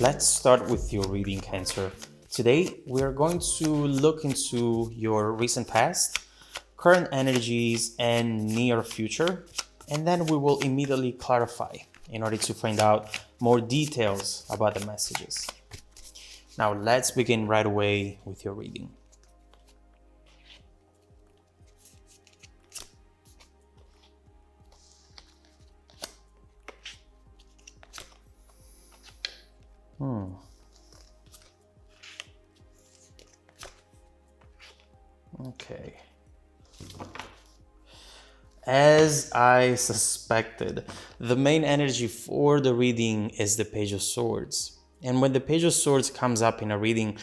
Let's start with your reading, Cancer. Today, we are going to look into your recent past, current energies, and near future, and then we will immediately clarify in order to find out more details about the messages. Now, let's begin right away with your reading. Okay. As I suspected, the main energy for the reading is the Page of Swords. And when the Page of Swords comes up in a reading,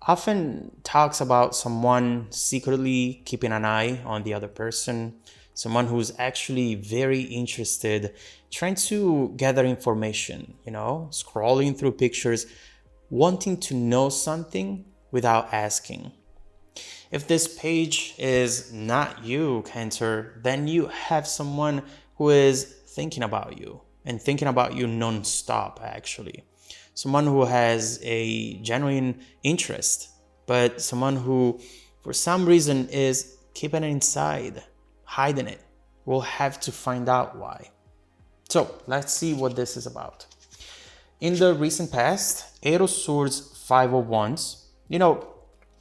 often talks about someone secretly keeping an eye on the other person, someone who's actually very interested, trying to gather information, scrolling through pictures, wanting to know something without asking. If this page is not you, Cancer, then you have someone who is thinking about you and thinking about you non-stop, actually. Someone who has a genuine interest, but someone who, for some reason, is keeping it inside, hiding it. We'll have to find out why. So let's see what this is about. In the recent past, Eight of Swords, Five of Wands,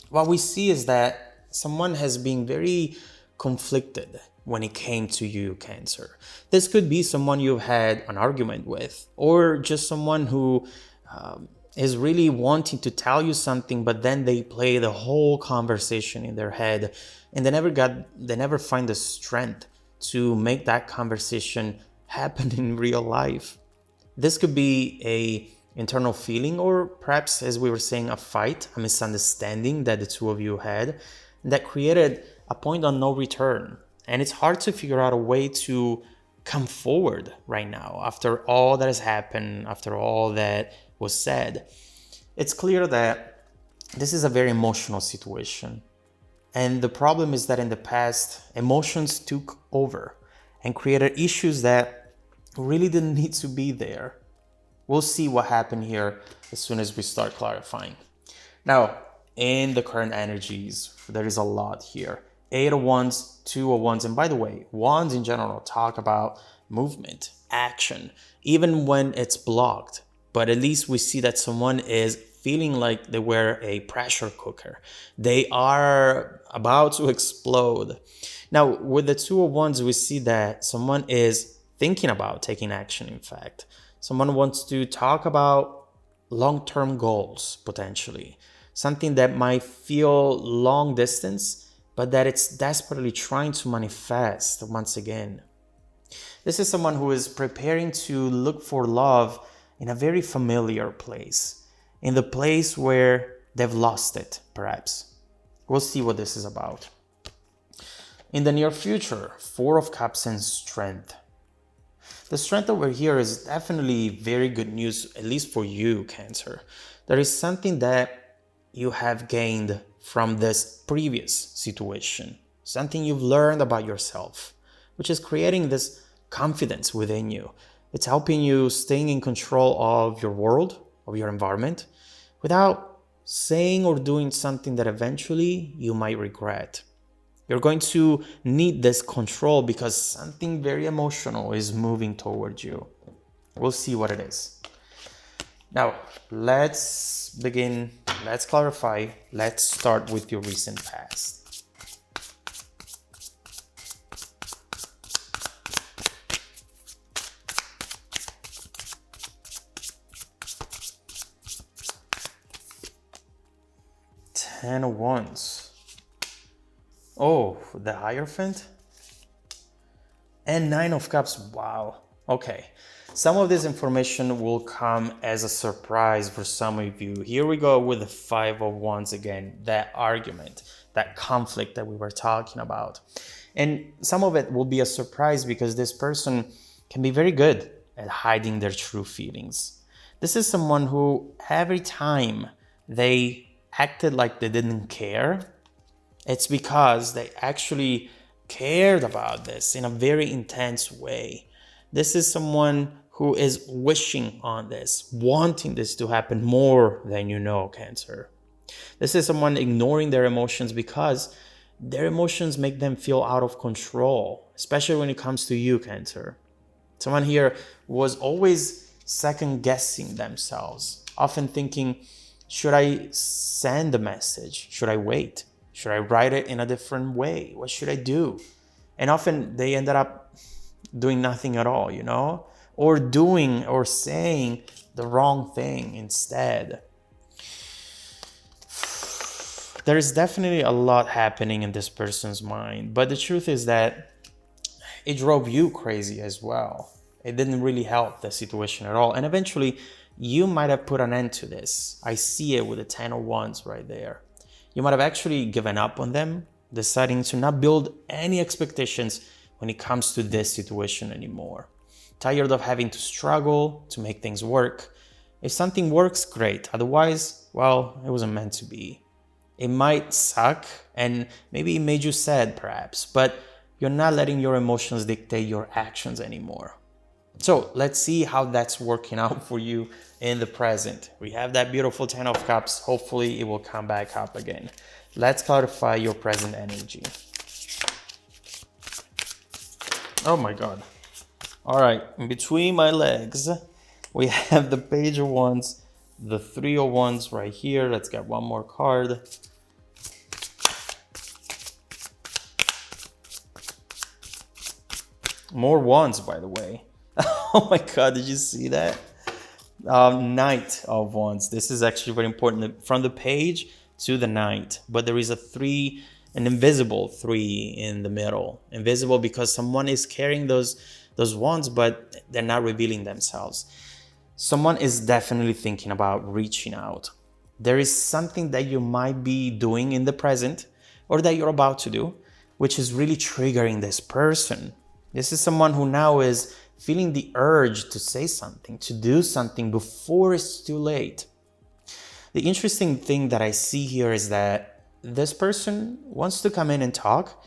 what we see is that someone has been very conflicted when it came to you, Cancer. This could be someone you've had an argument with, or just someone who is really wanting to tell you something, but then they play the whole conversation in their head, and they never find the strength to make that conversation happen in real life. This could be a internal feeling, or perhaps, as we were saying, a fight, a misunderstanding that the two of you had that created a point of no return. And it's hard to figure out a way to come forward right now after all that has happened, after all that was said. It's clear that this is a very emotional situation. And the problem is that in the past, emotions took over and created issues that really didn't need to be there. We'll see what happened here as soon as we start clarifying. Now, in the current energies, there is a lot here. Eight of Wands, Two of Wands, and by the way, Wands in general talk about movement, action, even when it's blocked. But at least we see that someone is feeling like they were a pressure cooker. They are about to explode. Now, with the Two of Wands, we see that someone is thinking about taking action, in fact. Someone wants to talk about long-term goals, potentially. Something that might feel long distance, but that it's desperately trying to manifest once again. This is someone who is preparing to look for love in a very familiar place, in the place where they've lost it, perhaps. We'll see what this is about. In the near future, Four of Cups and Strength. The strength over here is definitely very good news, at least for you, Cancer. There is something that you have gained from this previous situation, something you've learned about yourself, which is creating this confidence within you. It's helping you staying in control of your world, of your environment, without saying or doing something that eventually you might regret. You're going to need this control because something very emotional is moving towards you. We'll see what it is. Now, let's begin. Let's clarify. Let's start with your recent past. Ten of Wands. Oh, the Hierophant? And Nine of Cups. Wow. Okay. Some of this information will come as a surprise for some of you. Here we go with the Five of Wands again. That argument, that conflict that we were talking about. And some of it will be a surprise because this person can be very good at hiding their true feelings. This is someone who every time they acted like they didn't care, it's because they actually cared about this in a very intense way. This is someone who is wishing on this, wanting this to happen more than you know, Cancer. This is someone ignoring their emotions because their emotions make them feel out of control, especially when it comes to you, Cancer. Someone here was always second guessing themselves, often thinking, should I send the message? Should I wait? Should I write it in a different way? What should I do? And often they ended up doing nothing at all, or doing or saying the wrong thing instead. There's definitely a lot happening in this person's mind, but the truth is that it drove you crazy as well. It didn't really help the situation at all. And eventually, you might have put an end to this. I see it with the 10 of Wands right there. You might have actually given up on them, deciding to not build any expectations when it comes to this situation anymore. Tired of having to struggle to make things work. If something works, great. Otherwise, well, it wasn't meant to be. It might suck, and maybe it made you sad perhaps, but you're not letting your emotions dictate your actions anymore. So let's see how that's working out for you in the present. We have that beautiful 10 of Cups. Hopefully it will come back up again. Let's clarify your present energy. Oh my God. All right, in between my legs, we have the Page of Wands, the 3 of Wands right here. Let's get one more card. More Wands, by the way. Oh my God, did you see that? Knight of Wands. This is actually very important. From the page to the Knight. But there is an invisible 3 in the middle. Invisible because someone is carrying those wands, but they're not revealing themselves. Someone is definitely thinking about reaching out. There is something that you might be doing in the present or that you're about to do, which is really triggering this person. This is someone who now is feeling the urge to say something, to do something before it's too late. The interesting thing that I see here is that this person wants to come in and talk,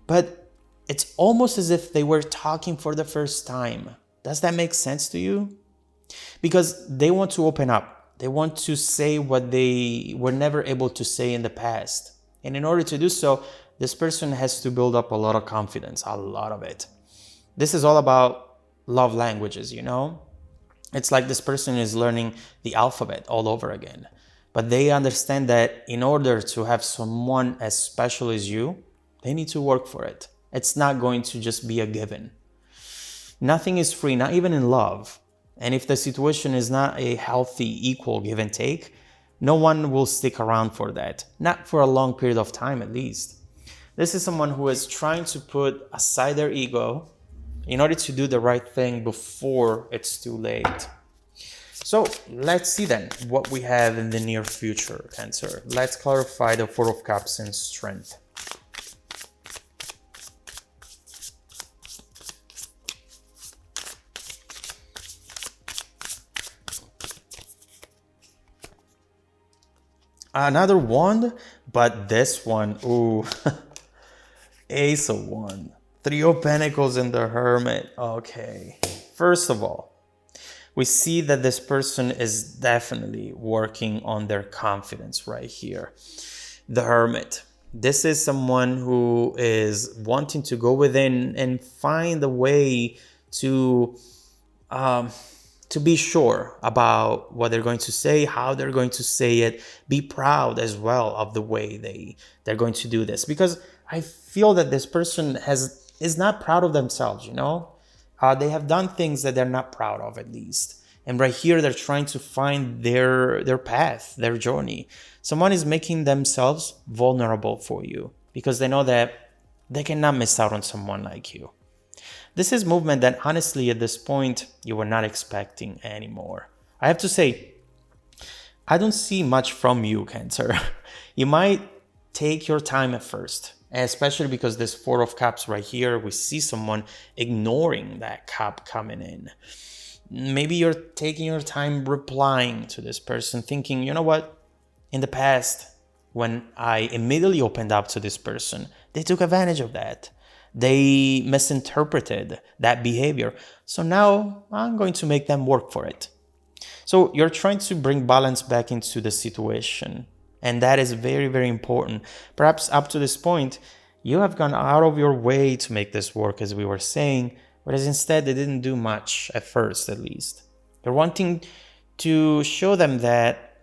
but it's almost as if they were talking for the first time. Does that make sense to you? Because they want to open up. They want to say what they were never able to say in the past. And in order to do so, this person has to build up a lot of confidence, a lot of it. This is all about love languages, It's like this person is learning the alphabet all over again. But they understand that in order to have someone as special as you, they need to work for it. It's not going to just be a given. Nothing is free, not even in love. And if the situation is not a healthy, equal give and take, no one will stick around for that. Not for a long period of time, at least. This is someone who is trying to put aside their ego in order to do the right thing before it's too late. So let's see then what we have in the near future, Cancer. Let's clarify the 4 of Cups and Strength. Another wand, but this one, ooh, Ace of Wands, 3 of Pentacles and the Hermit. Okay, first of all, we see that this person is definitely working on their confidence right here. The Hermit. This is someone who is wanting to go within and find a way to be sure about what they're going to say, how they're going to say it, be proud as well of the way they're going to do this. Because I feel that this person is not proud of themselves, They have done things that they're not proud of, at least. And right here, they're trying to find their path, their journey. Someone is making themselves vulnerable for you because they know that they cannot miss out on someone like you. This is movement that honestly at this point you were not expecting anymore. I have to say, I don't see much from you, Cancer. You might take your time at first, especially because this 4 of Cups right here, we see someone ignoring that cup coming in. Maybe you're taking your time replying to this person, thinking, you know what? In the past, when I immediately opened up to this person, they took advantage of that. They misinterpreted that behavior. So now I'm going to make them work for it. So you're trying to bring balance back into the situation. And that is very, very important. Perhaps up to this point, you have gone out of your way to make this work, as we were saying, whereas instead they didn't do much at first, at least. You're wanting to show them that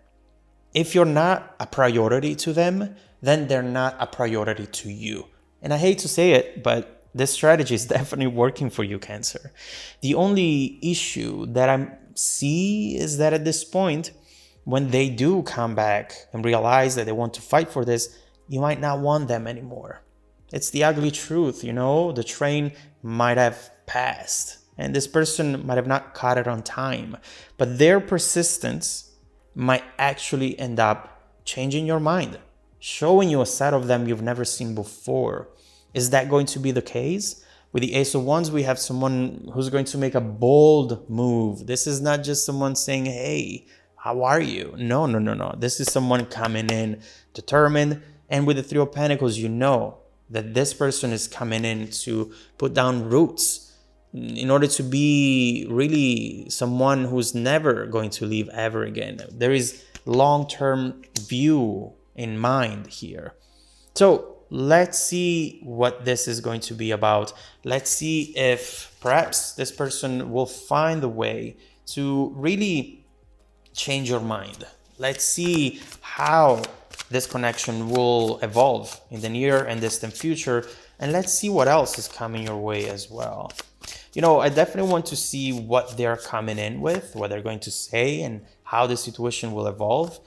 if you're not a priority to them, then they're not a priority to you. And I hate to say it, but this strategy is definitely working for you, Cancer. The only issue that I see is that at this point, when they do come back and realize that they want to fight for this, you might not want them anymore. It's the ugly truth, the train might have passed and this person might have not caught it on time, but their persistence might actually end up changing your mind, showing you a side of them you've never seen before. Is that going to be the case? With the Ace of Wands, we have someone who's going to make a bold move. This is not just someone saying, hey, how are you? No. This is someone coming in determined. And with the Three of Pentacles, you know that this person is coming in to put down roots in order to be really someone who's never going to leave ever again. There is long-term view in mind here. So let's see what this is going to be about. Let's see if perhaps this person will find a way to really change your mind. Let's see how this connection will evolve in the near and distant future. And let's see what else is coming your way as well. I definitely want to see what they're coming in with, what they're going to say, and how the situation will evolve.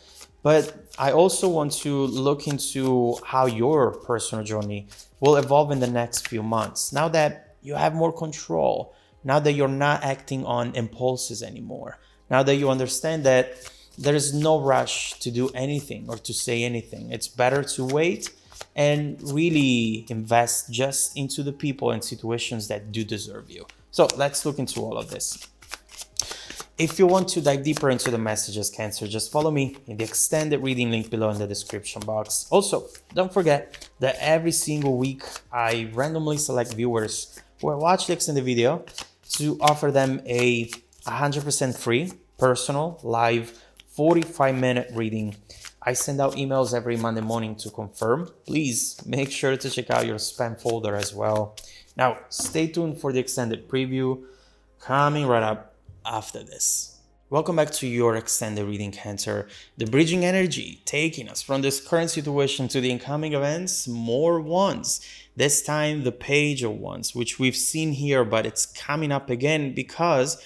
But I also want to look into how your personal journey will evolve in the next few months. Now that you have more control, now that you're not acting on impulses anymore, now that you understand that there is no rush to do anything or to say anything. It's better to wait and really invest just into the people and situations that do deserve you. So let's look into all of this. If you want to dive deeper into the messages, Cancer, just follow me in the extended reading link below in the description box. Also, don't forget that every single week I randomly select viewers who watch the extended video to offer them a 100% free, personal, live 45-minute reading. I send out emails every Monday morning to confirm. Please make sure to check out your spam folder as well. Now, stay tuned for the extended preview coming right up after this. Welcome back to your extended reading, Cancer. The bridging energy taking us from this current situation to the incoming events, more wands. This time the Page of Wands, which we've seen here, but it's coming up again because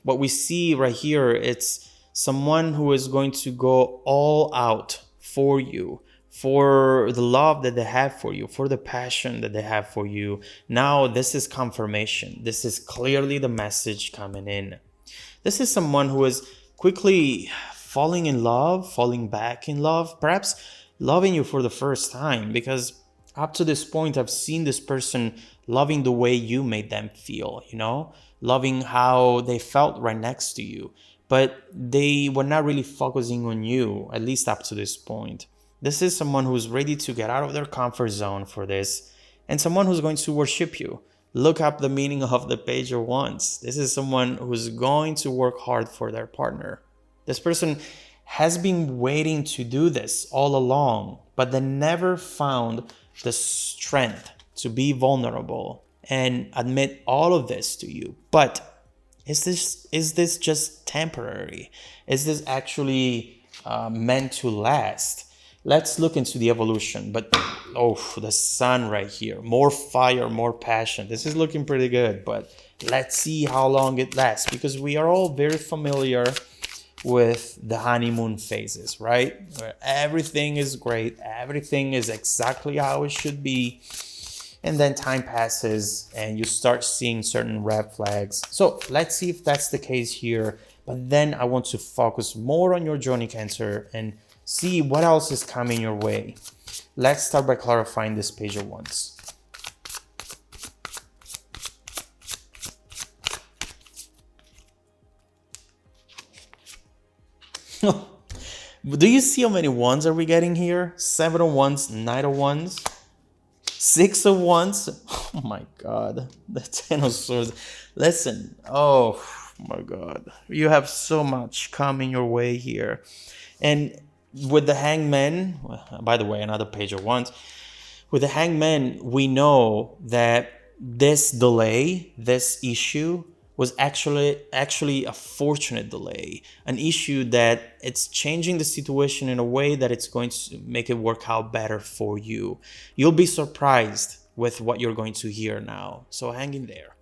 what we see right here, it's someone who is going to go all out for you, for the love that they have for you, for the passion that they have for you. Now, this is confirmation. This is clearly the message coming in. This is someone who is quickly falling in love, falling back in love, perhaps loving you for the first time, because up to this point, I've seen this person loving the way you made them feel, loving how they felt right next to you, but they were not really focusing on you, at least up to this point. This is someone who's ready to get out of their comfort zone for this, and someone who's going to worship you. Look up the meaning of the Page of Wands. This is someone who's going to work hard for their partner. This person has been waiting to do this all along, but they never found the strength to be vulnerable and admit all of this to you. But is this just temporary? Is this actually meant to last? Let's look into the evolution. But the sun right here, more fire, more passion. This is looking pretty good, but let's see how long it lasts, because we are all very familiar with the honeymoon phases, right? Where everything is great, everything is exactly how it should be, and then time passes and you start seeing certain red flags. So let's see if that's the case here. But then I want to focus more on your journey, Cancer, and see what else is coming your way. Let's start by clarifying this Page of Wands. Do you see how many wands are we getting here? 7 of Wands, Knight of Wands, 6 of Wands. Oh my God, the Ten of Swords. Listen, oh my God, you have so much coming your way here. And with the Hangman, by the way, another page of wands. With the Hangman, we know that this delay, this issue, was actually a fortunate delay, an issue that it's changing the situation in a way that it's going to make it work out better for you. You'll be surprised with what you're going to hear now. So hang in there.